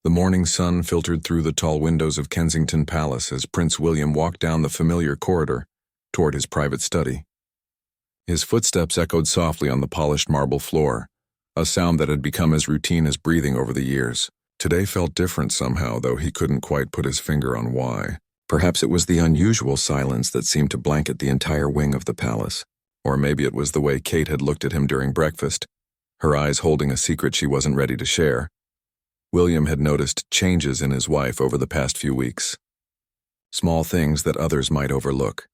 The morning sun filtered through the tall windows of Kensington Palace as Prince William walked down the familiar corridor toward his private study. His footsteps echoed softly on the polished marble floor, a sound that had become as routine as breathing over the years. Today felt different somehow, though he couldn't quite put his finger on why. Perhaps it was the unusual silence that seemed to blanket the entire wing of the palace. Or maybe it was the way Kate had looked at him during breakfast, her eyes holding a secret she wasn't ready to share. William had noticed changes in his wife over the past few weeks. Small things that others might overlook.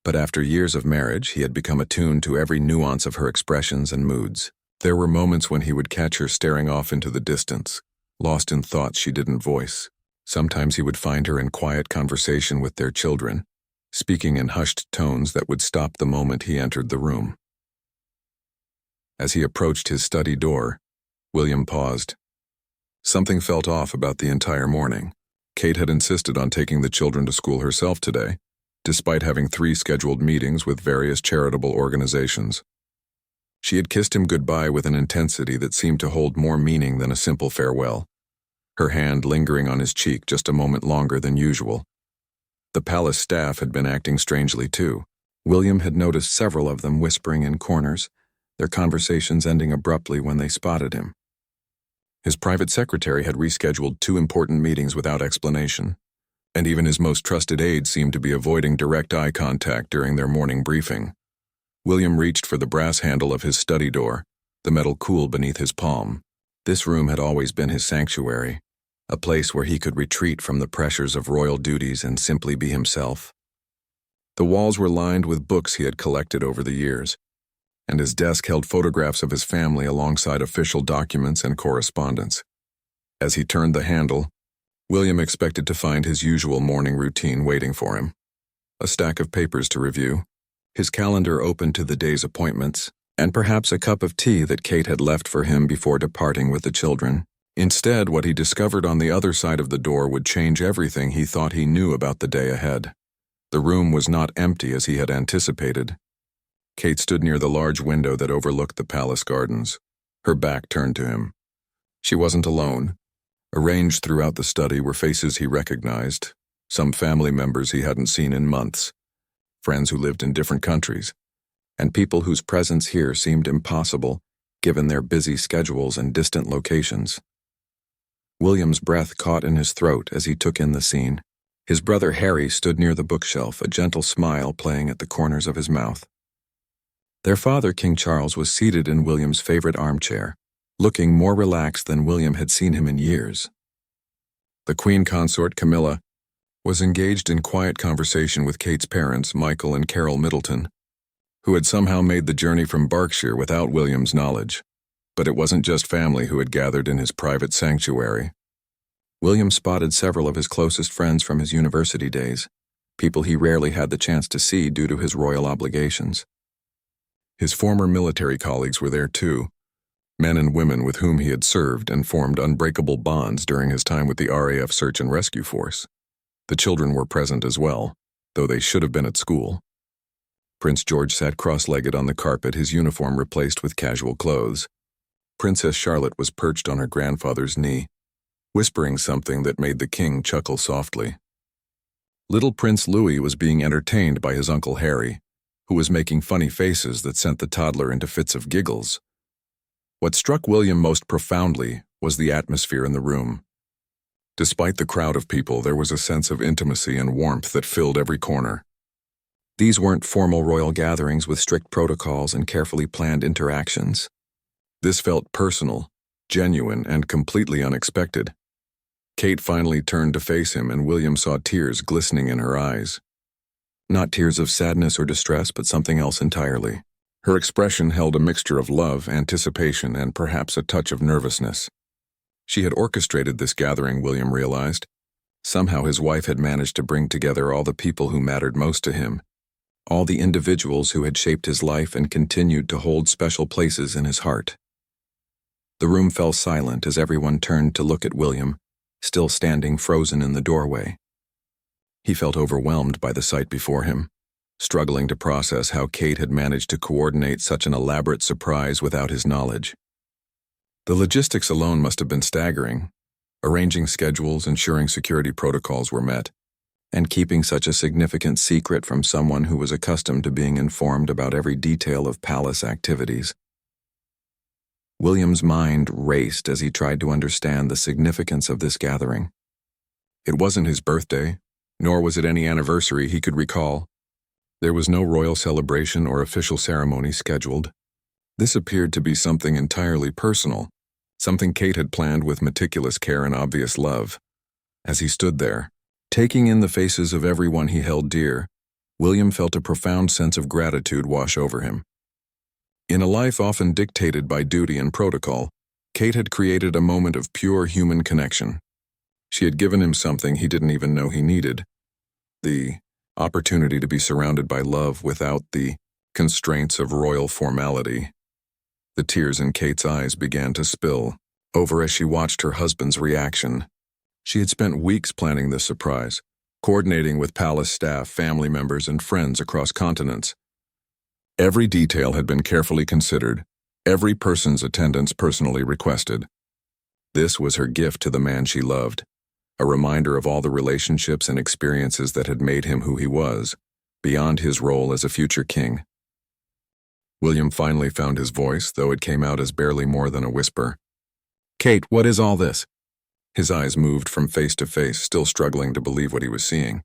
But after years of marriage, he had become attuned to every nuance of her expressions and moods. There were moments when he would catch her staring off into the distance, lost in thoughts she didn't voice. Sometimes he would find her in quiet conversation with their children, speaking in hushed tones that would stop the moment he entered the room. As he approached his study door, William paused. Something felt off about the entire morning. Kate had insisted on taking the children to school herself today, despite having 3 scheduled meetings with various charitable organizations. She had kissed him goodbye with an intensity that seemed to hold more meaning than a simple farewell, her hand lingering on his cheek just a moment longer than usual. The palace staff had been acting strangely too. William had noticed several of them whispering in corners, their conversations ending abruptly when they spotted him. His private secretary had rescheduled 2 important meetings without explanation, and even his most trusted aide seemed to be avoiding direct eye contact during their morning briefing. William reached for the brass handle of his study door, the metal cool beneath his palm. This room had always been his sanctuary, a place where he could retreat from the pressures of royal duties and simply be himself. The walls were lined with books he had collected over the years, and his desk held photographs of his family alongside official documents and correspondence. As he turned the handle, William expected to find his usual morning routine waiting for him. A stack of papers to review, his calendar open to the day's appointments, and perhaps a cup of tea that Kate had left for him before departing with the children. Instead, what he discovered on the other side of the door would change everything he thought he knew about the day ahead. The room was not empty as he had anticipated. Kate stood near the large window that overlooked the palace gardens, her back turned to him. She wasn't alone. Arranged throughout the study were faces he recognized, some family members he hadn't seen in months, friends who lived in different countries, and people whose presence here seemed impossible given their busy schedules and distant locations. William's breath caught in his throat as he took in the scene. His brother Harry stood near the bookshelf, a gentle smile playing at the corners of his mouth. Their father, King Charles, was seated in William's favorite armchair, looking more relaxed than William had seen him in years. The Queen Consort, Camilla, was engaged in quiet conversation with Kate's parents, Michael and Carol Middleton, who had somehow made the journey from Berkshire without William's knowledge. But it wasn't just family who had gathered in his private sanctuary. William spotted several of his closest friends from his university days, people he rarely had the chance to see due to his royal obligations. His former military colleagues were there too, men and women with whom he had served and formed unbreakable bonds during his time with the RAF Search and Rescue Force. The children were present as well, though they should have been at school. Prince George sat cross-legged on the carpet, his uniform replaced with casual clothes. Princess Charlotte was perched on her grandfather's knee, whispering something that made the king chuckle softly. Little Prince Louis was being entertained by his Uncle Harry, who was making funny faces that sent the toddler into fits of giggles. What struck William most profoundly was the atmosphere in the room. Despite the crowd of people, there was a sense of intimacy and warmth that filled every corner. These weren't formal royal gatherings with strict protocols and carefully planned interactions. This felt personal, genuine, and completely unexpected. Kate finally turned to face him, and William saw tears glistening in her eyes. Not tears of sadness or distress, but something else entirely. Her expression held a mixture of love, anticipation, and perhaps a touch of nervousness. She had orchestrated this gathering, William realized. Somehow his wife had managed to bring together all the people who mattered most to him, all the individuals who had shaped his life and continued to hold special places in his heart. The room fell silent as everyone turned to look at William, still standing frozen in the doorway. He felt overwhelmed by the sight before him, struggling to process how Kate had managed to coordinate such an elaborate surprise without his knowledge. The logistics alone must have been staggering, arranging schedules, ensuring security protocols were met, and keeping such a significant secret from someone who was accustomed to being informed about every detail of palace activities. William's mind raced as he tried to understand the significance of this gathering. It wasn't his birthday, nor was it any anniversary he could recall. There was no royal celebration or official ceremony scheduled. This appeared to be something entirely personal, something Kate had planned with meticulous care and obvious love. As he stood there, taking in the faces of everyone he held dear, William felt a profound sense of gratitude wash over him. In a life often dictated by duty and protocol, Kate had created a moment of pure human connection. She had given him something he didn't even know he needed: the opportunity to be surrounded by love without the constraints of royal formality. The tears in Kate's eyes began to spill over as she watched her husband's reaction. She had spent weeks planning this surprise, coordinating with palace staff, family members, and friends across continents. Every detail had been carefully considered, every person's attendance personally requested. This was her gift to the man she loved, a reminder of all the relationships and experiences that had made him who he was, beyond his role as a future king. William finally found his voice, though it came out as barely more than a whisper. "Kate, what is all this?" His eyes moved from face to face, still struggling to believe what he was seeing.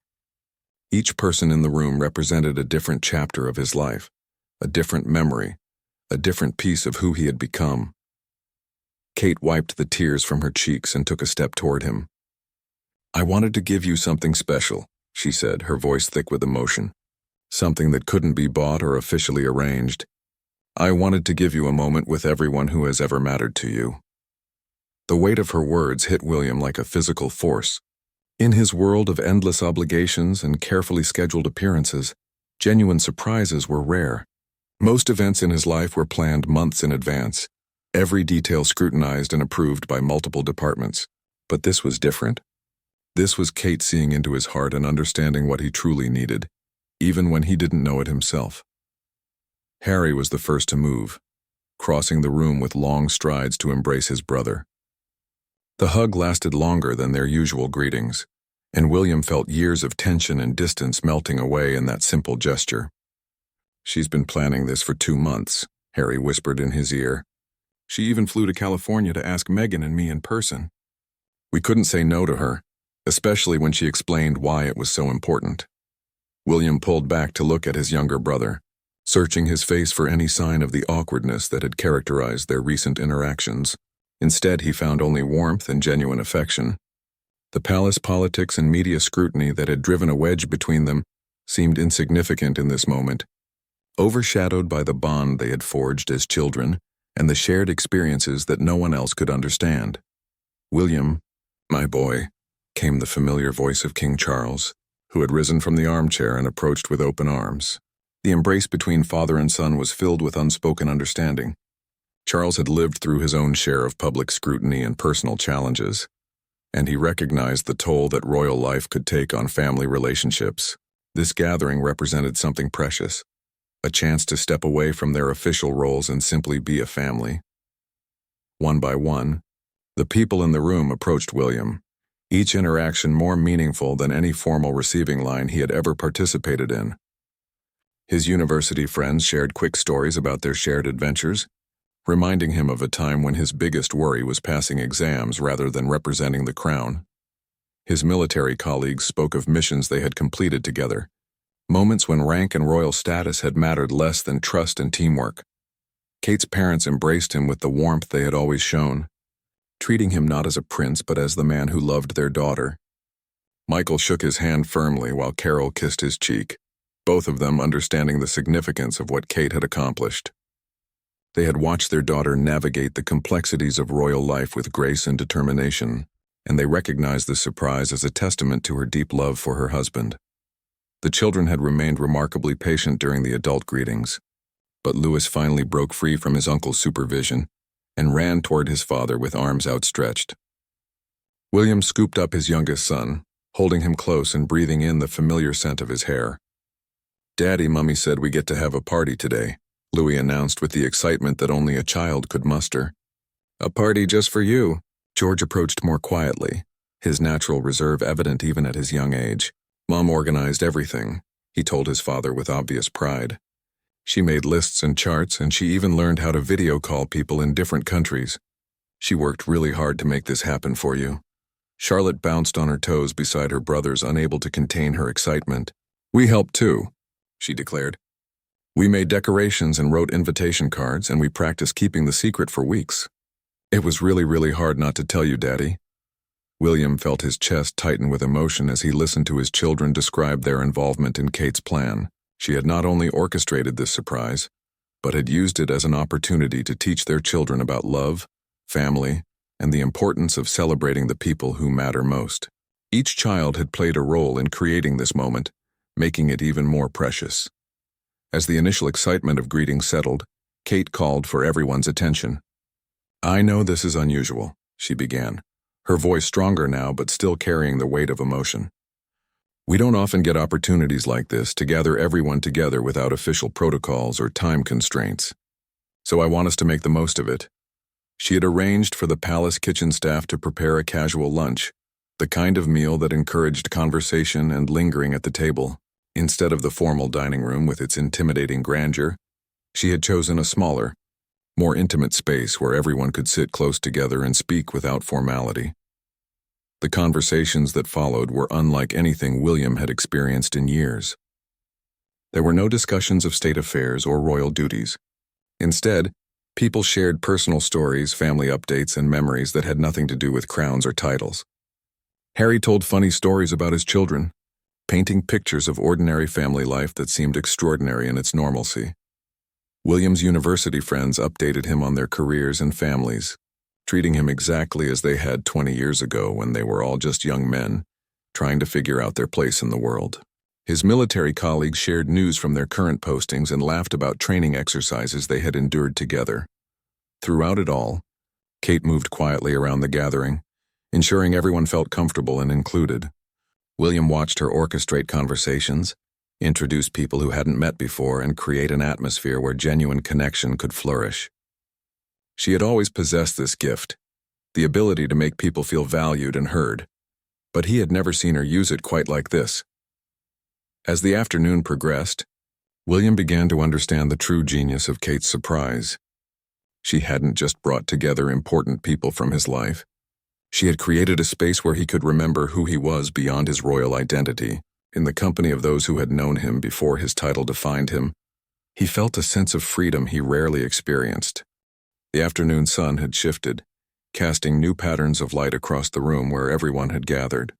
Each person in the room represented a different chapter of his life, a different memory, a different piece of who he had become. Kate wiped the tears from her cheeks and took a step toward him. "I wanted to give you something special," she said, her voice thick with emotion. "Something that couldn't be bought or officially arranged. I wanted to give you a moment with everyone who has ever mattered to you." The weight of her words hit William like a physical force. In his world of endless obligations and carefully scheduled appearances, genuine surprises were rare. Most events in his life were planned months in advance, every detail scrutinized and approved by multiple departments. But this was different. This was Kate seeing into his heart and understanding what he truly needed, even when he didn't know it himself. Harry was the first to move, crossing the room with long strides to embrace his brother. The hug lasted longer than their usual greetings, and William felt years of tension and distance melting away in that simple gesture. "She's been planning this for 2 months, Harry whispered in his ear. "She even flew to California to ask Meghan and me in person. We couldn't say no to her, especially when she explained why it was so important." William pulled back to look at his younger brother, searching his face for any sign of the awkwardness that had characterized their recent interactions. Instead, he found only warmth and genuine affection. The palace politics and media scrutiny that had driven a wedge between them seemed insignificant in this moment, overshadowed by the bond they had forged as children and the shared experiences that no one else could understand. "William, my boy," came the familiar voice of King Charles, who had risen from the armchair and approached with open arms. The embrace between father and son was filled with unspoken understanding. Charles had lived through his own share of public scrutiny and personal challenges, and he recognized the toll that royal life could take on family relationships. This gathering represented something precious, a chance to step away from their official roles and simply be a family. One by one, the people in the room approached William, each interaction more meaningful than any formal receiving line he had ever participated in. His university friends shared quick stories about their shared adventures, reminding him of a time when his biggest worry was passing exams rather than representing the crown. His military colleagues spoke of missions they had completed together, moments when rank and royal status had mattered less than trust and teamwork. Kate's parents embraced him with the warmth they had always shown, treating him not as a prince but as the man who loved their daughter. Michael shook his hand firmly while Carol kissed his cheek, both of them understanding the significance of what Kate had accomplished. They had watched their daughter navigate the complexities of royal life with grace and determination, and they recognized this surprise as a testament to her deep love for her husband. The children had remained remarkably patient during the adult greetings, but Louis finally broke free from his uncle's supervision and ran toward his father with arms outstretched. William scooped up his youngest son, holding him close and breathing in the familiar scent of his hair. "Daddy, Mummy said we get to have a party today," Louis announced with the excitement that only a child could muster. "A party just for you," George approached more quietly, his natural reserve evident even at his young age. Mom organized everything, he told his father with obvious pride. She made lists and charts, and she even learned how to video call people in different countries. She worked really hard to make this happen for you. Charlotte bounced on her toes beside her brothers, unable to contain her excitement. We helped too, she declared. We made decorations and wrote invitation cards, and we practiced keeping the secret for weeks. It was really, really hard not to tell you, Daddy. William felt his chest tighten with emotion as he listened to his children describe their involvement in Kate's plan. She had not only orchestrated this surprise, but had used it as an opportunity to teach their children about love, family, and the importance of celebrating the people who matter most. Each child had played a role in creating this moment, making it even more precious. As the initial excitement of greetings settled, Kate called for everyone's attention. I know this is unusual, she began, her voice stronger now but still carrying the weight of emotion. We don't often get opportunities like this to gather everyone together without official protocols or time constraints. So I want us to make the most of it. She had arranged for the palace kitchen staff to prepare a casual lunch, the kind of meal that encouraged conversation and lingering at the table. Instead of the formal dining room with its intimidating grandeur, she had chosen a smaller, more intimate space where everyone could sit close together and speak without formality. The conversations that followed were unlike anything William had experienced in years. There were no discussions of state affairs or royal duties. Instead, people shared personal stories, family updates, and memories that had nothing to do with crowns or titles. Harry told funny stories about his children, painting pictures of ordinary family life that seemed extraordinary in its normalcy. William's university friends updated him on their careers and families, treating him exactly as they had 20 years ago when they were all just young men, trying to figure out their place in the world. His military colleagues shared news from their current postings and laughed about training exercises they had endured together. Throughout it all, Kate moved quietly around the gathering, ensuring everyone felt comfortable and included. William watched her orchestrate conversations, introduce people who hadn't met before, and create an atmosphere where genuine connection could flourish. She had always possessed this gift, the ability to make people feel valued and heard, but he had never seen her use it quite like this. As the afternoon progressed, William began to understand the true genius of Kate's surprise. She hadn't just brought together important people from his life. She had created a space where he could remember who he was beyond his royal identity. In the company of those who had known him before his title defined him, he felt a sense of freedom he rarely experienced. The afternoon sun had shifted, casting new patterns of light across the room where everyone had gathered.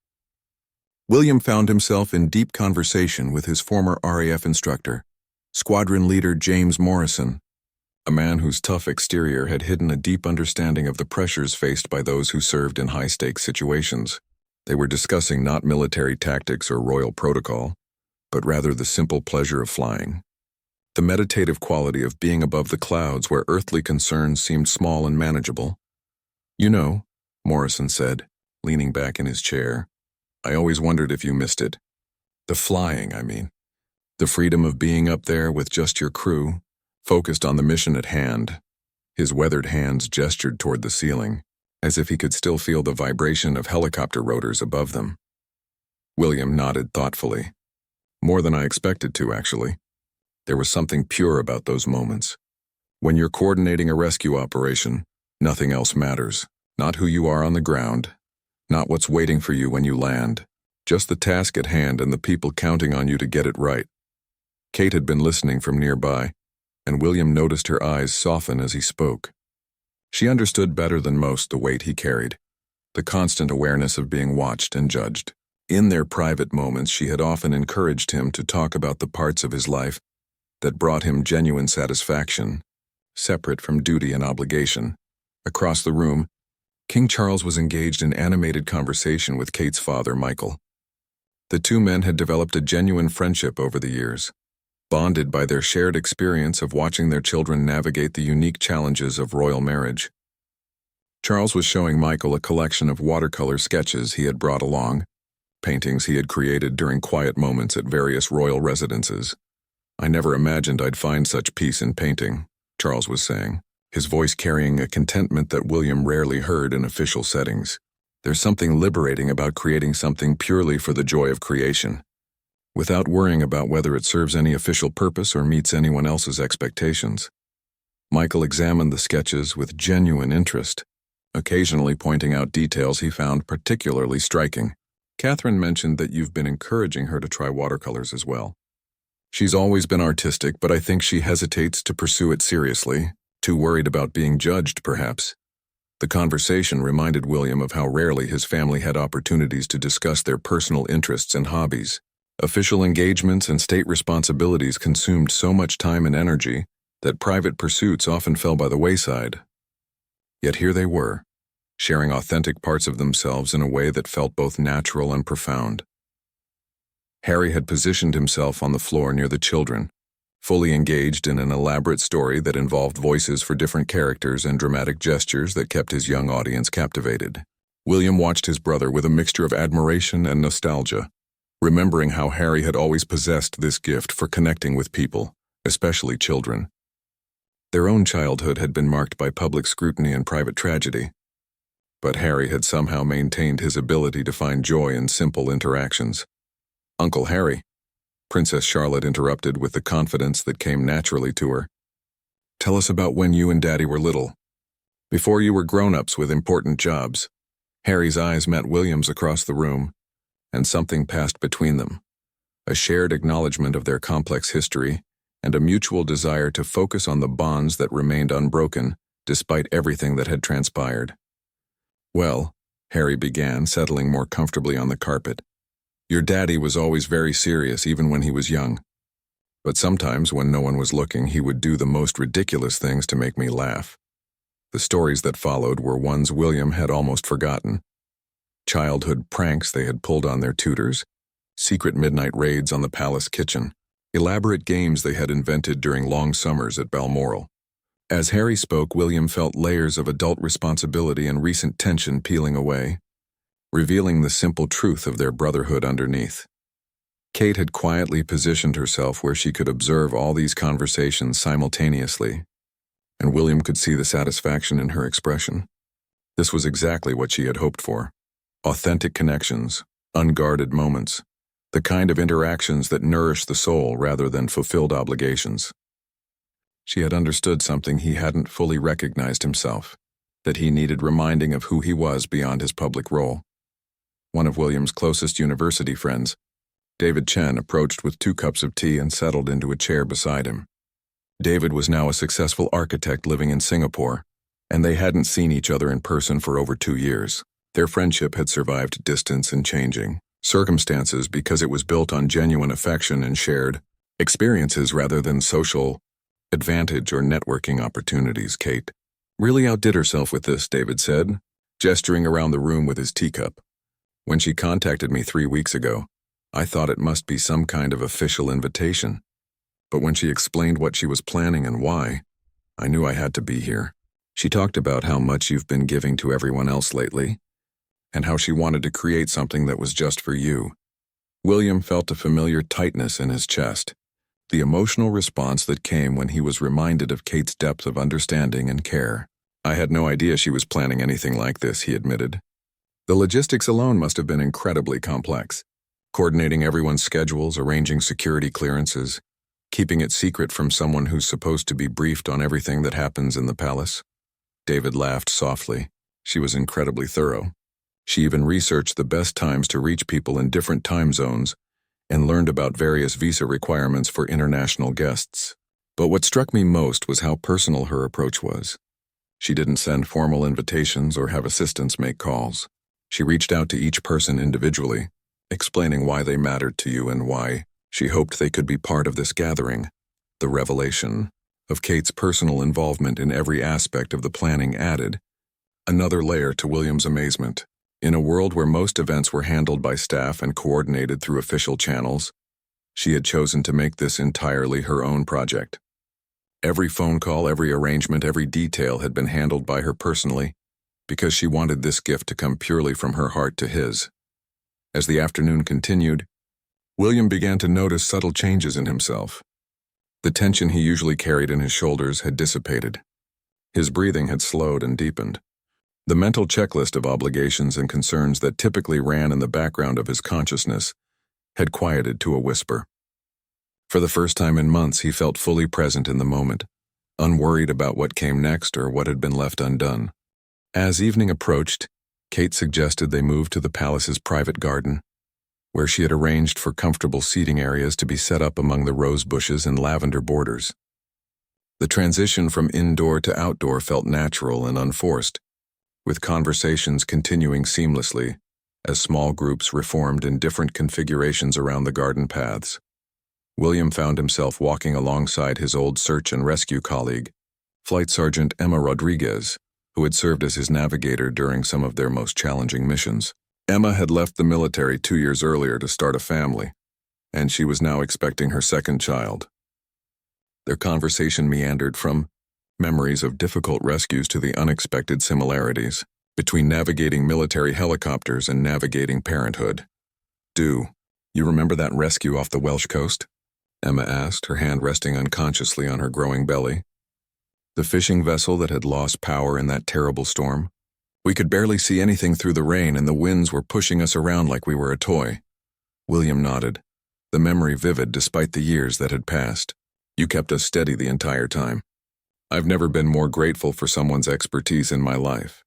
William found himself in deep conversation with his former RAF instructor, Squadron Leader James Morrison, a man whose tough exterior had hidden a deep understanding of the pressures faced by those who served in high-stakes situations. They were discussing not military tactics or royal protocol, but rather the simple pleasure of flying. The meditative quality of being above the clouds where earthly concerns seemed small and manageable. You know, Morrison said, leaning back in his chair, I always wondered if you missed it. The flying, I mean. The freedom of being up there with just your crew, focused on the mission at hand. His weathered hands gestured toward the ceiling, as if he could still feel the vibration of helicopter rotors above them. William nodded thoughtfully. More than I expected to, actually. There was something pure about those moments. When you're coordinating a rescue operation, nothing else matters. Not who you are on the ground, not what's waiting for you when you land, just the task at hand and the people counting on you to get it right. Kate had been listening from nearby, and William noticed her eyes soften as he spoke. She understood better than most the weight he carried, the constant awareness of being watched and judged. In their private moments, she had often encouraged him to talk about the parts of his life that brought him genuine satisfaction, separate from duty and obligation. Across the room, King Charles was engaged in animated conversation with Kate's father, Michael. The two men had developed a genuine friendship over the years, bonded by their shared experience of watching their children navigate the unique challenges of royal marriage. Charles was showing Michael a collection of watercolor sketches he had brought along, paintings he had created during quiet moments at various royal residences. I never imagined I'd find such peace in painting, Charles was saying. his voice carrying a contentment that William rarely heard in official settings. There's something liberating about creating something purely for the joy of creation, without worrying about whether it serves any official purpose or meets anyone else's expectations. Michael examined the sketches with genuine interest, occasionally pointing out details he found particularly striking. Catherine mentioned that you've been encouraging her to try watercolors as well. She's always been artistic, but I think she hesitates to pursue it seriously, too worried about being judged, perhaps. The conversation reminded William of how rarely his family had opportunities to discuss their personal interests and hobbies. Official engagements and state responsibilities consumed so much time and energy that private pursuits often fell by the wayside. Yet here they were, sharing authentic parts of themselves in a way that felt both natural and profound. Harry had positioned himself on the floor near the children, fully engaged in an elaborate story that involved voices for different characters and dramatic gestures that kept his young audience captivated. William watched his brother with a mixture of admiration and nostalgia, remembering how Harry had always possessed this gift for connecting with people, especially children. Their own childhood had been marked by public scrutiny and private tragedy, but Harry had somehow maintained his ability to find joy in simple interactions. "Uncle Harry," Princess Charlotte interrupted with the confidence that came naturally to her. "Tell us about when you and Daddy were little, before you were grown-ups with important jobs." Harry's eyes met William's across the room, and something passed between them, a shared acknowledgement of their complex history and a mutual desire to focus on the bonds that remained unbroken despite everything that had transpired. "Well," Harry began, settling more comfortably on the carpet, "your daddy was always very serious even when he was young. But sometimes when no one was looking, he would do the most ridiculous things to make me laugh." The stories that followed were ones William had almost forgotten. Childhood pranks they had pulled on their tutors, secret midnight raids on the palace kitchen, elaborate games they had invented during long summers at Balmoral. As Harry spoke, William felt layers of adult responsibility and recent tension peeling away, revealing the simple truth of their brotherhood underneath. Kate had quietly positioned herself where she could observe all these conversations simultaneously, and William could see the satisfaction in her expression. This was exactly what she had hoped for. Authentic connections, unguarded moments, the kind of interactions that nourish the soul rather than fulfilled obligations. She had understood something he hadn't fully recognized himself, that he needed reminding of who he was beyond his public role. One of William's closest university friends, David Chen, approached with 2 cups of tea and settled into a chair beside him. David was now a successful architect living in Singapore, and they hadn't seen each other in person for over 2 years. Their friendship had survived distance and changing circumstances because it was built on genuine affection and shared experiences rather than social advantage or networking opportunities. Kate really outdid herself with this, David said, gesturing around the room with his teacup. "When she contacted me 3 weeks ago, I thought it must be some kind of official invitation. But when she explained what she was planning and why, I knew I had to be here. She talked about how much you've been giving to everyone else lately, and how she wanted to create something that was just for you." William felt a familiar tightness in his chest, the emotional response that came when he was reminded of Kate's depth of understanding and care. "I had no idea she was planning anything like this," he admitted. "The logistics alone must have been incredibly complex. Coordinating everyone's schedules, arranging security clearances, keeping it secret from someone who's supposed to be briefed on everything that happens in the palace." David laughed softly. "She was incredibly thorough. She even researched the best times to reach people in different time zones and learned about various visa requirements for international guests. But what struck me most was how personal her approach was. She didn't send formal invitations or have assistants make calls. She reached out to each person individually, explaining why they mattered to you and why she hoped they could be part of this gathering." The revelation of Kate's personal involvement in every aspect of the planning added another layer to William's amazement. In a world where most events were handled by staff and coordinated through official channels, she had chosen to make this entirely her own project. Every phone call, every arrangement, every detail had been handled by her personally, because she wanted this gift to come purely from her heart to his. As the afternoon continued, William began to notice subtle changes in himself. The tension he usually carried in his shoulders had dissipated. His breathing had slowed and deepened. The mental checklist of obligations and concerns that typically ran in the background of his consciousness had quieted to a whisper. For the first time in months, he felt fully present in the moment, unworried about what came next or what had been left undone. As evening approached, Kate suggested they move to the palace's private garden, where she had arranged for comfortable seating areas to be set up among the rose bushes and lavender borders. The transition from indoor to outdoor felt natural and unforced, with conversations continuing seamlessly as small groups reformed in different configurations around the garden paths. William found himself walking alongside his old search and rescue colleague, Flight Sergeant Emma Rodriguez, who had served as his navigator during some of their most challenging missions. Emma had left the military 2 years earlier to start a family, and she was now expecting her second child. Their conversation meandered from memories of difficult rescues to the unexpected similarities between navigating military helicopters and navigating parenthood. "Do you remember that rescue off the Welsh coast?" Emma asked, her hand resting unconsciously on her growing belly. "The fishing vessel that had lost power in that terrible storm? We could barely see anything through the rain, and the winds were pushing us around like we were a toy." William nodded, the memory vivid despite the years that had passed. "You kept us steady the entire time. I've never been more grateful for someone's expertise in my life.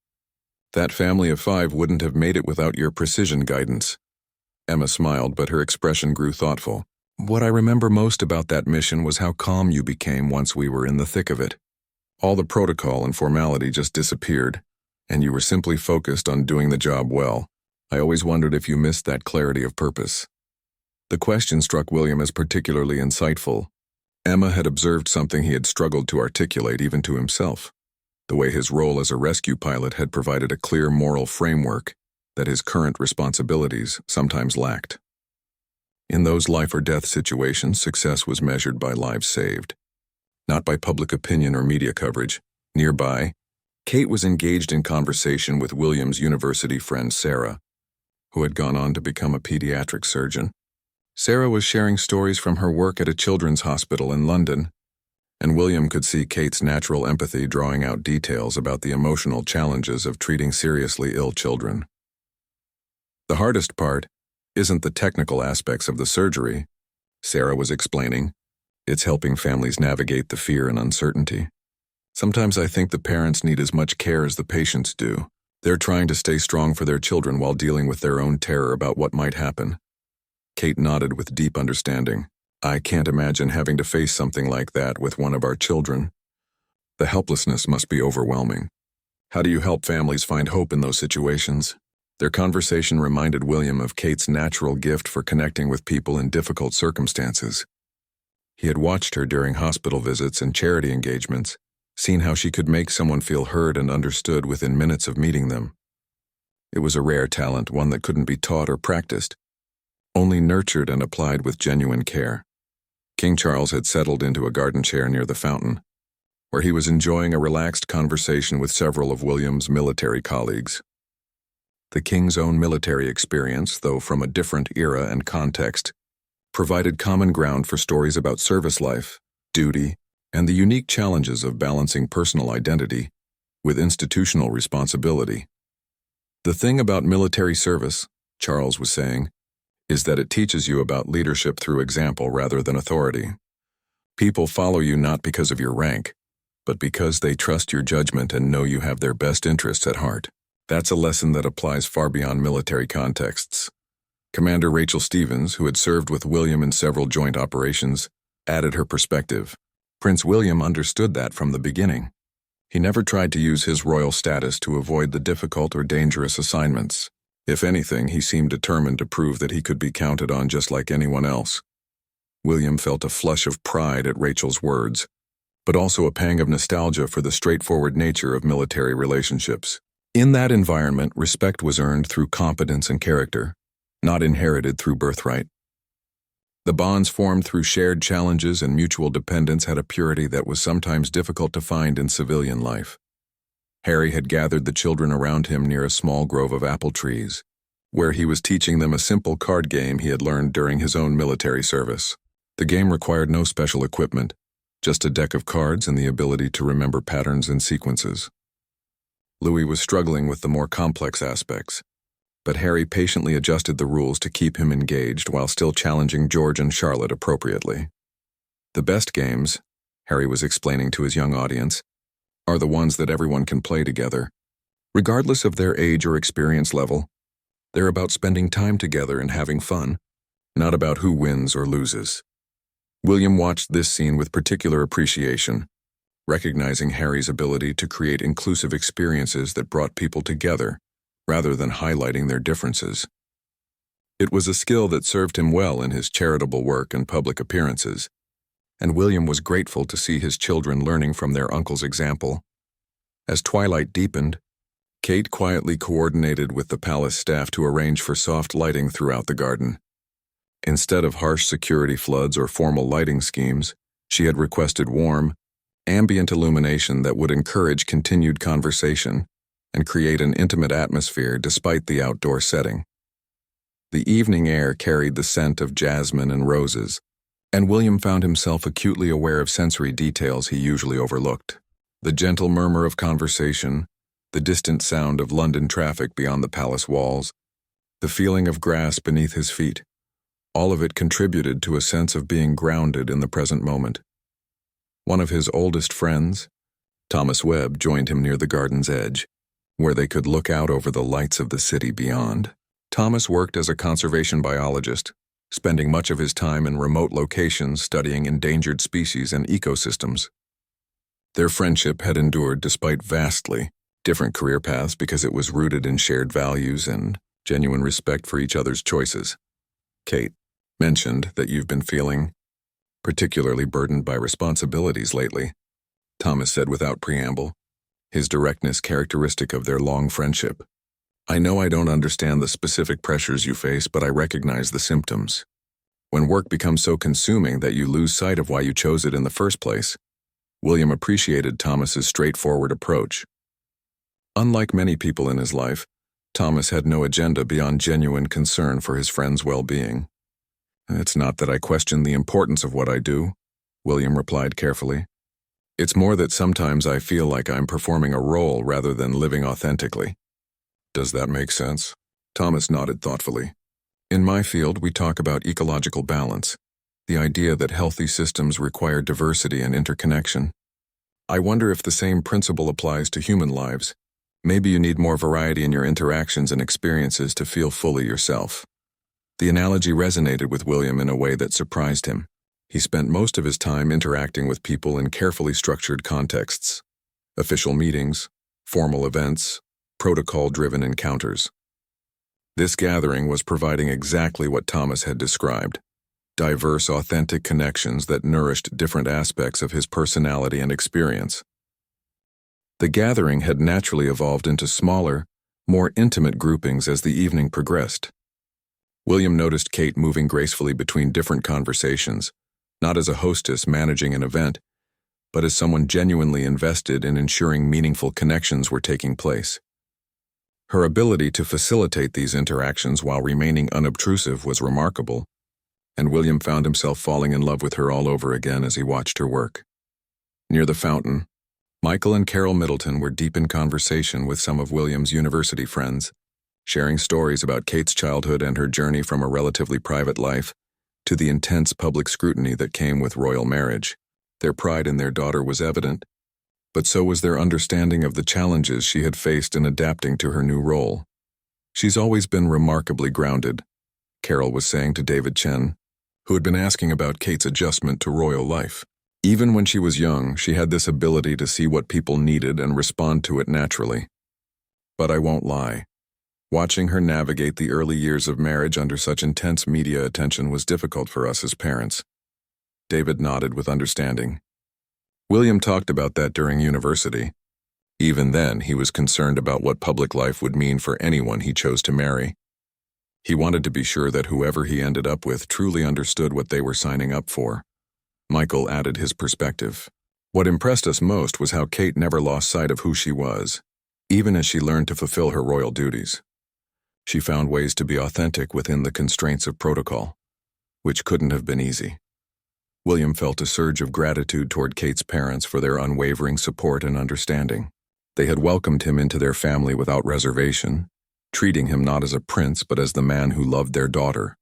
That family of 5 wouldn't have made it without your precision guidance." Emma smiled, but her expression grew thoughtful. "What I remember most about that mission was how calm you became once we were in the thick of it. All the protocol and formality just disappeared, and you were simply focused on doing the job well. I always wondered if you missed that clarity of purpose." The question struck William as particularly insightful. Emma had observed something he had struggled to articulate even to himself, the way his role as a rescue pilot had provided a clear moral framework that his current responsibilities sometimes lacked. In those life-or-death situations, success was measured by lives saved, not by public opinion or media coverage. Nearby, Kate was engaged in conversation with William's university friend Sarah, who had gone on to become a pediatric surgeon. Sarah was sharing stories from her work at a children's hospital in London, and William could see Kate's natural empathy drawing out details about the emotional challenges of treating seriously ill children. "The hardest part isn't the technical aspects of the surgery," Sarah was explaining. "It's helping families navigate the fear and uncertainty. Sometimes I think the parents need as much care as the patients do. They're trying to stay strong for their children while dealing with their own terror about what might happen." Kate nodded with deep understanding. "I can't imagine having to face something like that with one of our children. The helplessness must be overwhelming. How do you help families find hope in those situations?" Their conversation reminded William of Kate's natural gift for connecting with people in difficult circumstances. He had watched her during hospital visits and charity engagements, seen how she could make someone feel heard and understood within minutes of meeting them. It was a rare talent, one that couldn't be taught or practiced, only nurtured and applied with genuine care. King Charles had settled into a garden chair near the fountain, where he was enjoying a relaxed conversation with several of William's military colleagues. The king's own military experience, though from a different era and context, provided common ground for stories about service life, duty, and the unique challenges of balancing personal identity with institutional responsibility. "The thing about military service," Charles was saying, "is that it teaches you about leadership through example rather than authority. People follow you not because of your rank, but because they trust your judgment and know you have their best interests at heart. That's a lesson that applies far beyond military contexts." Commander Rachel Stevens, who had served with William in several joint operations, added her perspective. Prince William understood that from the beginning. He never tried to use his royal status to avoid the difficult or dangerous assignments. If anything, he seemed determined to prove that he could be counted on just like anyone else. William felt a flush of pride at Rachel's words, but also a pang of nostalgia for the straightforward nature of military relationships. In that environment, respect was earned through competence and character, not inherited through birthright. The bonds formed through shared challenges and mutual dependence had a purity that was sometimes difficult to find in civilian life. Harry had gathered the children around him near a small grove of apple trees, where he was teaching them a simple card game he had learned during his own military service. The game required no special equipment, just a deck of cards and the ability to remember patterns and sequences. Louis was struggling with the more complex aspects, but Harry patiently adjusted the rules to keep him engaged while still challenging George and Charlotte appropriately. The best games, Harry was explaining to his young audience, are the ones that everyone can play together. Regardless of their age or experience level, they're about spending time together and having fun, not about who wins or loses. William watched this scene with particular appreciation, recognizing Harry's ability to create inclusive experiences that brought people together, rather than highlighting their differences. It was a skill that served him well in his charitable work and public appearances, and William was grateful to see his children learning from their uncle's example. As twilight deepened, Kate quietly coordinated with the palace staff to arrange for soft lighting throughout the garden. Instead of harsh security floods or formal lighting schemes, she had requested warm, ambient illumination that would encourage continued conversation and create an intimate atmosphere despite the outdoor setting. The evening air carried the scent of jasmine and roses, and William found himself acutely aware of sensory details he usually overlooked. The gentle murmur of conversation, the distant sound of London traffic beyond the palace walls, the feeling of grass beneath his feet, all of it contributed to a sense of being grounded in the present moment. One of his oldest friends, Thomas Webb, joined him near the garden's edge, where they could look out over the lights of the city beyond. Thomas worked as a conservation biologist, spending much of his time in remote locations studying endangered species and ecosystems. Their friendship had endured despite vastly different career paths because it was rooted in shared values and genuine respect for each other's choices. Kate mentioned that you've been feeling particularly burdened by responsibilities lately, Thomas said without preamble, his directness characteristic of their long friendship. I know I don't understand the specific pressures you face, but I recognize the symptoms. When work becomes so consuming that you lose sight of why you chose it in the first place, William appreciated Thomas's straightforward approach. Unlike many people in his life, Thomas had no agenda beyond genuine concern for his friend's well-being. It's not that I question the importance of what I do, William replied carefully. It's more that sometimes I feel like I'm performing a role rather than living authentically. Does that make sense? Thomas nodded thoughtfully. In my field, we talk about ecological balance, the idea that healthy systems require diversity and interconnection. I wonder if the same principle applies to human lives. Maybe you need more variety in your interactions and experiences to feel fully yourself. The analogy resonated with William in a way that surprised him. He spent most of his time interacting with people in carefully structured contexts: official meetings, formal events, protocol-driven encounters. This gathering was providing exactly what Thomas had described: diverse, authentic connections that nourished different aspects of his personality and experience. The gathering had naturally evolved into smaller, more intimate groupings as the evening progressed. William noticed Kate moving gracefully between different conversations, not as a hostess managing an event, but as someone genuinely invested in ensuring meaningful connections were taking place. Her ability to facilitate these interactions while remaining unobtrusive was remarkable, and William found himself falling in love with her all over again as he watched her work. Near the fountain, Michael and Carol Middleton were deep in conversation with some of William's university friends, sharing stories about Kate's childhood and her journey from a relatively private life to the intense public scrutiny that came with royal marriage. Their pride in their daughter was evident, but so was their understanding of the challenges she had faced in adapting to her new role. She's always been remarkably grounded, Carol was saying to David Chen, who had been asking about Kate's adjustment to royal life. Even when she was young, she had this ability to see what people needed and respond to it naturally. But I won't lie. Watching her navigate the early years of marriage under such intense media attention was difficult for us as parents. David nodded with understanding. William talked about that during university. Even then, he was concerned about what public life would mean for anyone he chose to marry. He wanted to be sure that whoever he ended up with truly understood what they were signing up for. Michael added his perspective. What impressed us most was how Kate never lost sight of who she was, even as she learned to fulfill her royal duties. She found ways to be authentic within the constraints of protocol, which couldn't have been easy. William felt a surge of gratitude toward Kate's parents for their unwavering support and understanding. They had welcomed him into their family without reservation, treating him not as a prince but as the man who loved their daughter.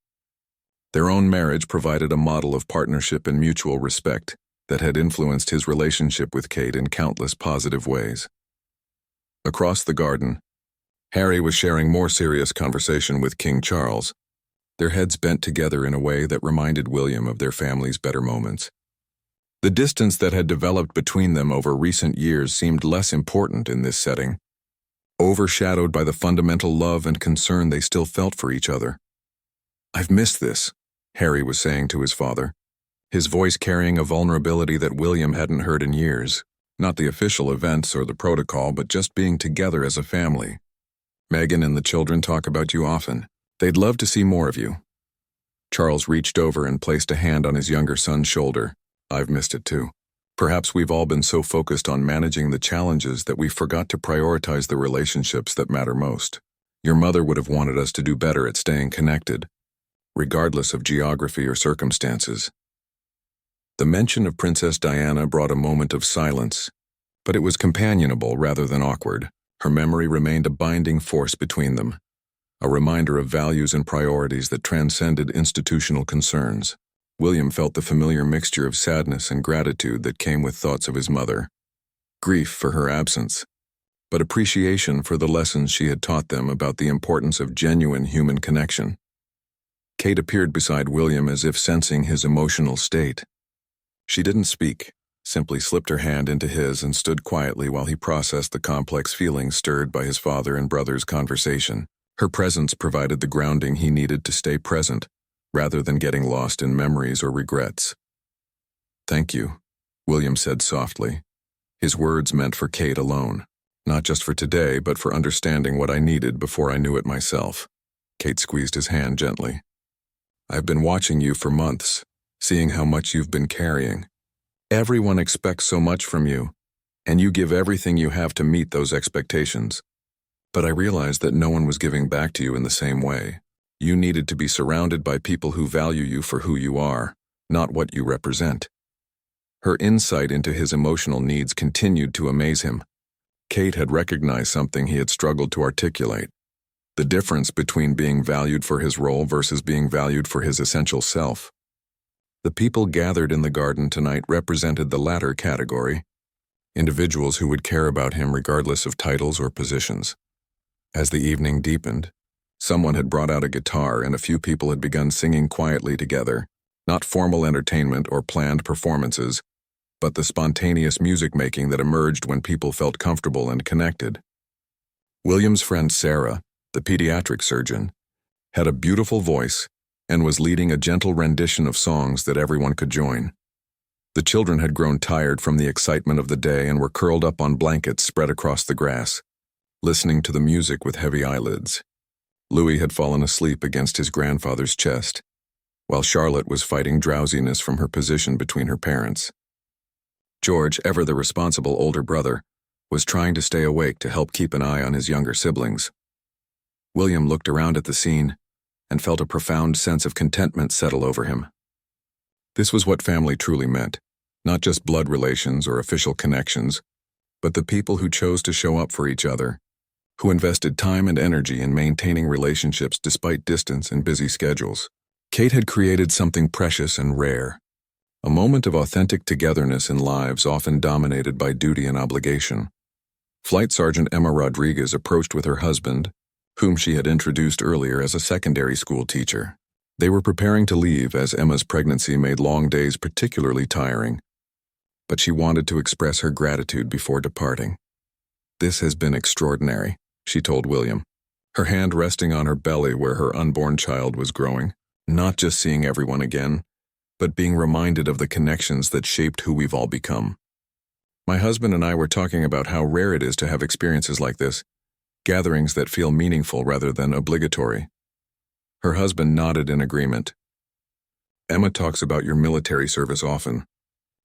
Their own marriage provided a model of partnership and mutual respect that had influenced his relationship with Kate in countless positive ways. Across the garden, Harry was sharing more serious conversation with King Charles, their heads bent together in a way that reminded William of their family's better moments. The distance that had developed between them over recent years seemed less important in this setting, overshadowed by the fundamental love and concern they still felt for each other. "I've missed this," Harry was saying to his father, his voice carrying a vulnerability that William hadn't heard in years. Not the official events or the protocol, but just being together as a family. "Megan and the children talk about you often. They'd love to see more of you." Charles reached over and placed a hand on his younger son's shoulder. "I've missed it too. Perhaps we've all been so focused on managing the challenges that we forgot to prioritize the relationships that matter most. Your mother would have wanted us to do better at staying connected, regardless of geography or circumstances." The mention of Princess Diana brought a moment of silence, but it was companionable rather than awkward. Her memory remained a binding force between them, a reminder of values and priorities that transcended institutional concerns. William felt the familiar mixture of sadness and gratitude that came with thoughts of his mother. Grief for her absence, but appreciation for the lessons she had taught them about the importance of genuine human connection. Kate appeared beside William as if sensing his emotional state. She didn't speak, simply slipped her hand into his and stood quietly while he processed the complex feelings stirred by his father and brother's conversation. Her presence provided the grounding he needed to stay present, rather than getting lost in memories or regrets. "Thank you," William said softly. His words meant for Kate alone, not just for today, but for understanding what I needed before I knew it myself. Kate squeezed his hand gently. "I've been watching you for months, seeing how much you've been carrying. Everyone expects so much from you, and you give everything you have to meet those expectations. But I realized that no one was giving back to you in the same way. You needed to be surrounded by people who value you for who you are, not what you represent." Her insight into his emotional needs continued to amaze him. Kate had recognized something he had struggled to articulate: the difference between being valued for his role versus being valued for his essential self. The people gathered in the garden tonight represented the latter category, individuals who would care about him regardless of titles or positions. As the evening deepened, someone had brought out a guitar and a few people had begun singing quietly together, not formal entertainment or planned performances, but the spontaneous music-making that emerged when people felt comfortable and connected. William's friend Sarah, the pediatric surgeon, had a beautiful voice and was leading a gentle rendition of songs that everyone could join. The children had grown tired from the excitement of the day and were curled up on blankets spread across the grass, listening to the music with heavy eyelids. Louis had fallen asleep against his grandfather's chest, while Charlotte was fighting drowsiness from her position between her parents. George, ever the responsible older brother, was trying to stay awake to help keep an eye on his younger siblings. William looked around at the scene and felt a profound sense of contentment settle over him. This was what family truly meant, not just blood relations or official connections, but the people who chose to show up for each other, who invested time and energy in maintaining relationships despite distance and busy schedules. Kate had created something precious and rare, a moment of authentic togetherness in lives often dominated by duty and obligation. Flight Sergeant Emma Rodriguez approached with her husband, whom she had introduced earlier as a secondary school teacher. They were preparing to leave as Emma's pregnancy made long days particularly tiring, but she wanted to express her gratitude before departing. "This has been extraordinary," she told William, her hand resting on her belly where her unborn child was growing. "Not just seeing everyone again, but being reminded of the connections that shaped who we've all become. My husband and I were talking about how rare it is to have experiences like this, gatherings that feel meaningful rather than obligatory." Her husband nodded in agreement. "Emma talks about your military service often.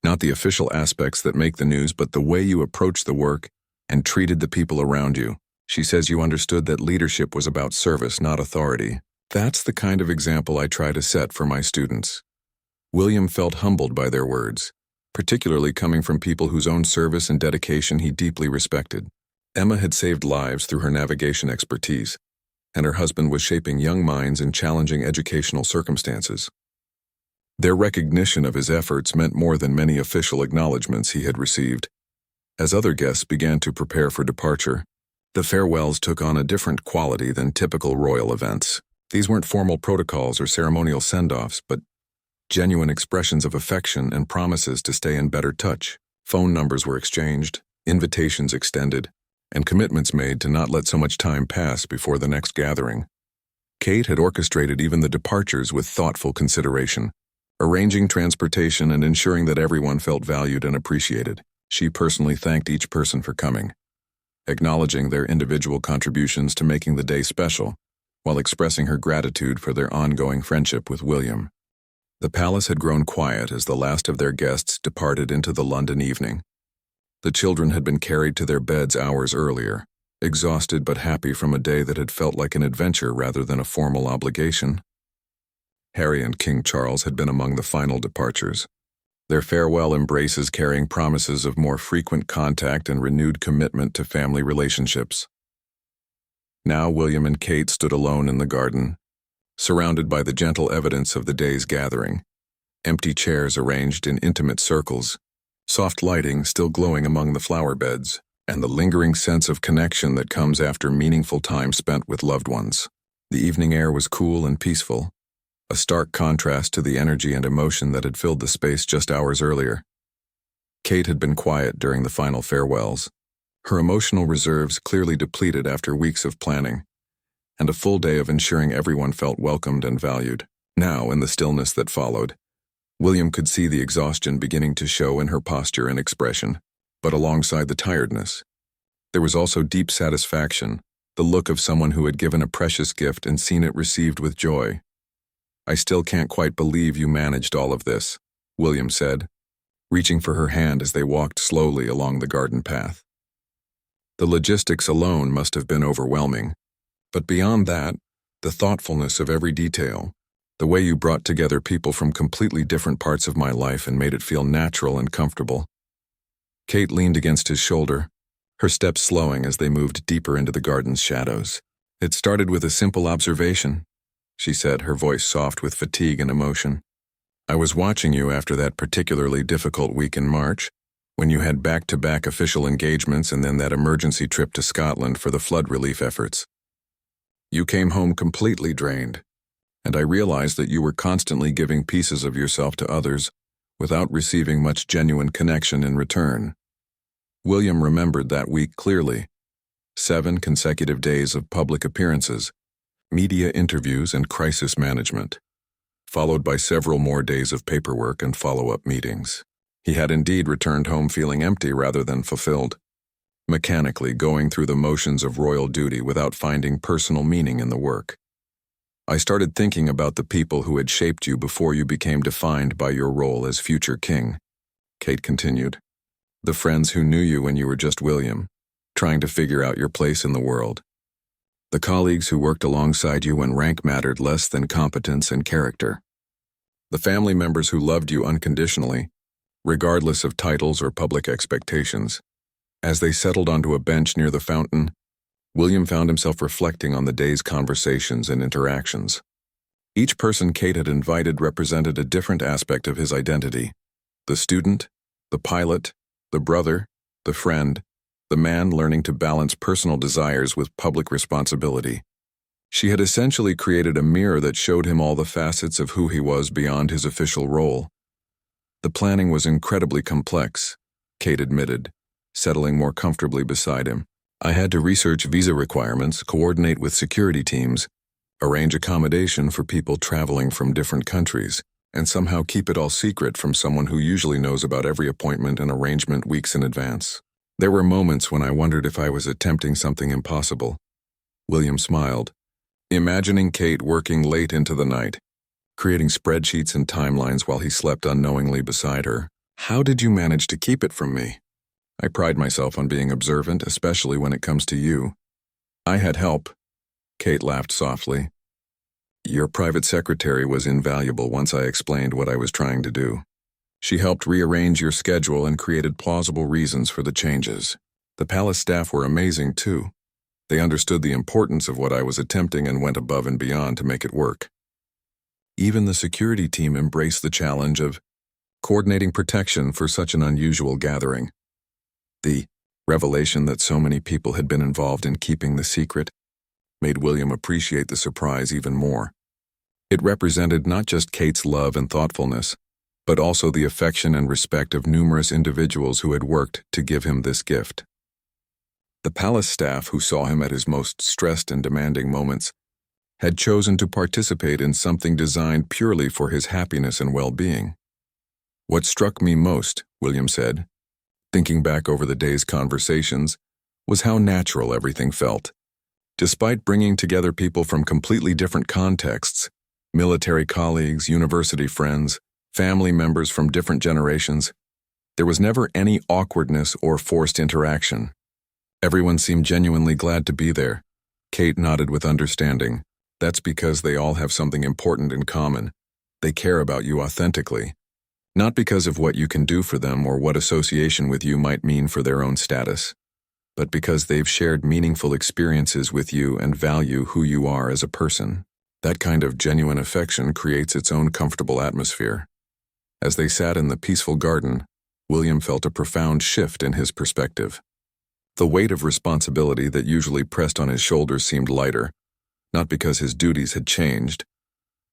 Not the official aspects that make the news, but the way you approached the work and treated the people around you. She says you understood that leadership was about service, not authority. That's the kind of example I try to set for my students. William felt humbled by their words, particularly coming from people whose own service and dedication he deeply respected. Emma had saved lives through her navigation expertise, and her husband was shaping young minds in challenging educational circumstances. Their recognition of his efforts meant more than many official acknowledgments he had received. As other guests began to prepare for departure, the farewells took on a different quality than typical royal events. These weren't formal protocols or ceremonial send-offs, but genuine expressions of affection and promises to stay in better touch. Phone numbers were exchanged, invitations extended, and commitments made to not let so much time pass before the next gathering. Kate had orchestrated even the departures with thoughtful consideration, arranging transportation and ensuring that everyone felt valued and appreciated. She personally thanked each person for coming, acknowledging their individual contributions to making the day special, while expressing her gratitude for their ongoing friendship with William. The palace had grown quiet as the last of their guests departed into the London evening. The children had been carried to their beds hours earlier, exhausted but happy from a day that had felt like an adventure rather than a formal obligation. Harry and King Charles had been among the final departures, their farewell embraces carrying promises of more frequent contact and renewed commitment to family relationships. Now William and Kate stood alone in the garden, surrounded by the gentle evidence of the day's gathering, empty chairs arranged in intimate circles, soft lighting still glowing among the flower beds, and the lingering sense of connection that comes after meaningful time spent with loved ones. The evening air was cool and peaceful, a stark contrast to the energy and emotion that had filled the space just hours earlier. Kate had been quiet during the final farewells, her emotional reserves clearly depleted after weeks of planning, and a full day of ensuring everyone felt welcomed and valued. Now, in the stillness that followed, William could see the exhaustion beginning to show in her posture and expression, but alongside the tiredness, there was also deep satisfaction, the look of someone who had given a precious gift and seen it received with joy. "I still can't quite believe you managed all of this," William said, reaching for her hand as they walked slowly along the garden path. The logistics alone must have been overwhelming, but beyond that, the thoughtfulness of every detail, the way you brought together people from completely different parts of my life and made it feel natural and comfortable. Kate leaned against his shoulder, her steps slowing as they moved deeper into the garden's shadows. "It started with a simple observation," she said, her voice soft with fatigue and emotion. "I was watching you after that particularly difficult week in March, when you had back-to-back official engagements and then that emergency trip to Scotland for the flood relief efforts. You came home completely drained, and I realized that you were constantly giving pieces of yourself to others without receiving much genuine connection in return." William remembered that week clearly. 7 consecutive days of public appearances, media interviews and crisis management, followed by several more days of paperwork and follow-up meetings. He had indeed returned home feeling empty rather than fulfilled, mechanically going through the motions of royal duty without finding personal meaning in the work. "I started thinking about the people who had shaped you before you became defined by your role as future king," Kate continued. "The friends who knew you when you were just William, trying to figure out your place in the world. The colleagues who worked alongside you when rank mattered less than competence and character. The family members who loved you unconditionally, regardless of titles or public expectations." As they settled onto a bench near the fountain, William found himself reflecting on the day's conversations and interactions. Each person Kate had invited represented a different aspect of his identity: the student, the pilot, the brother, the friend, the man learning to balance personal desires with public responsibility. She had essentially created a mirror that showed him all the facets of who he was beyond his official role. The planning was incredibly complex, Kate admitted, settling more comfortably beside him. "I had to research visa requirements, coordinate with security teams, arrange accommodation for people traveling from different countries, and somehow keep it all secret from someone who usually knows about every appointment and arrangement weeks in advance. There were moments when I wondered if I was attempting something impossible." William smiled, imagining Kate working late into the night, creating spreadsheets and timelines while he slept unknowingly beside her. "How did you manage to keep it from me? I pride myself on being observant, especially when it comes to you." "I had help," Kate laughed softly. Your private secretary was invaluable once I explained what I was trying to do. She helped rearrange your schedule and created plausible reasons for the changes. The palace staff were amazing, too. They understood the importance of what I was attempting and went above and beyond to make it work. Even the security team embraced the challenge of coordinating protection for such an unusual gathering. The revelation that so many people had been involved in keeping the secret made William appreciate the surprise even more. It represented not just Kate's love and thoughtfulness, but also the affection and respect of numerous individuals who had worked to give him this gift. The palace staff, who saw him at his most stressed and demanding moments, had chosen to participate in something designed purely for his happiness and well-being. What struck me most, William said, thinking back over the day's conversations, was how natural everything felt. Despite bringing together people from completely different contexts, military colleagues, university friends, family members from different generations, there was never any awkwardness or forced interaction. Everyone seemed genuinely glad to be there. Kate nodded with understanding. That's because they all have something important in common. They care about you authentically. Not because of what you can do for them or what association with you might mean for their own status, but because they've shared meaningful experiences with you and value who you are as a person. That kind of genuine affection creates its own comfortable atmosphere. As they sat in the peaceful garden, William felt a profound shift in his perspective. The weight of responsibility that usually pressed on his shoulders seemed lighter, not because his duties had changed,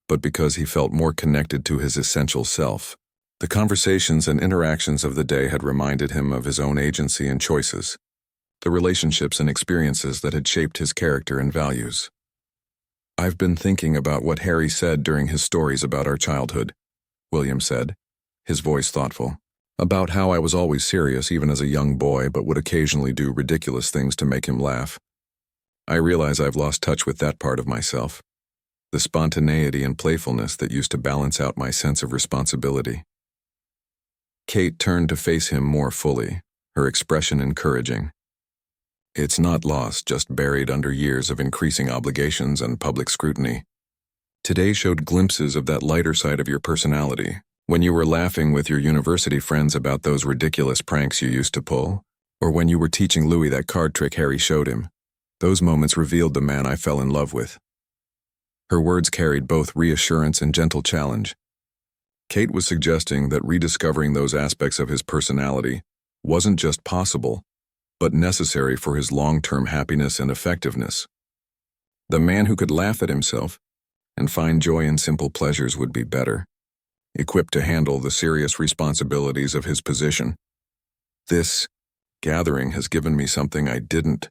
but because he felt more connected to his essential self. The conversations and interactions of the day had reminded him of his own agency and choices, the relationships and experiences that had shaped his character and values. I've been thinking about what Harry said during his stories about our childhood, William said, his voice thoughtful, about how I was always serious even as a young boy but would occasionally do ridiculous things to make him laugh. I realize I've lost touch with that part of myself, the spontaneity and playfulness that used to balance out my sense of responsibility. Kate turned to face him more fully, her expression encouraging. It's not lost, just buried under years of increasing obligations and public scrutiny. Today showed glimpses of that lighter side of your personality, when you were laughing with your university friends about those ridiculous pranks you used to pull, or when you were teaching Louis that card trick Harry showed him. Those moments revealed the man I fell in love with. Her words carried both reassurance and gentle challenge. Kate was suggesting that rediscovering those aspects of his personality wasn't just possible, but necessary for his long-term happiness and effectiveness. The man who could laugh at himself and find joy in simple pleasures would be better, equipped to handle the serious responsibilities of his position. This gathering has given me something I didn't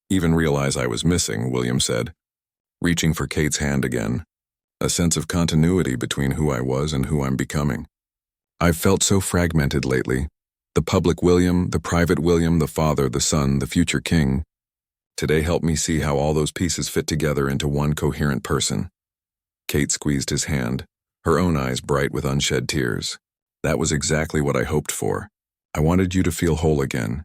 even realize I was missing, William said, reaching for Kate's hand again, a sense of continuity between who I was and who I'm becoming. I've felt so fragmented lately. The public William, the private William, the father, the son, the future king. Today helped me see how all those pieces fit together into one coherent person. Kate squeezed his hand, her own eyes bright with unshed tears. That was exactly what I hoped for. I wanted you to feel whole again,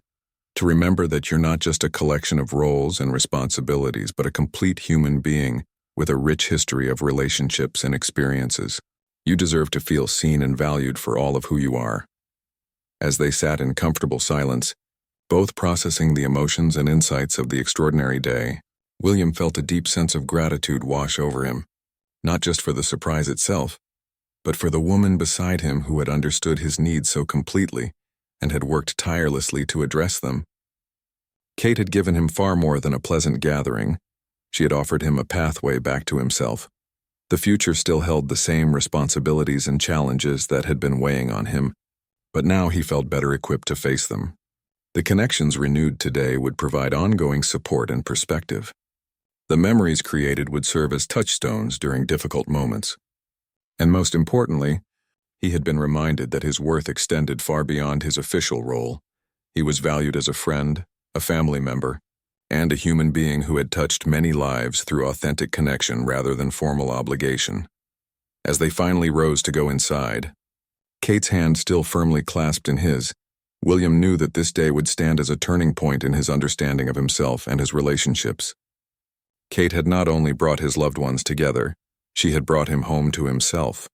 to remember that you're not just a collection of roles and responsibilities, but a complete human being with a rich history of relationships and experiences. You deserve to feel seen and valued for all of who you are. As they sat in comfortable silence, both processing the emotions and insights of the extraordinary day, William felt a deep sense of gratitude wash over him, not just for the surprise itself, but for the woman beside him who had understood his needs so completely and had worked tirelessly to address them. Kate had given him far more than a pleasant gathering. She had offered him a pathway back to himself. The future still held the same responsibilities and challenges that had been weighing on him, but now he felt better equipped to face them. The connections renewed today would provide ongoing support and perspective. The memories created would serve as touchstones during difficult moments. And most importantly, he had been reminded that his worth extended far beyond his official role. He was valued as a friend, a family member, and a human being who had touched many lives through authentic connection rather than formal obligation. As they finally rose to go inside, Kate's hand still firmly clasped in his, William knew that this day would stand as a turning point in his understanding of himself and his relationships. Kate had not only brought his loved ones together, She had brought him home to himself,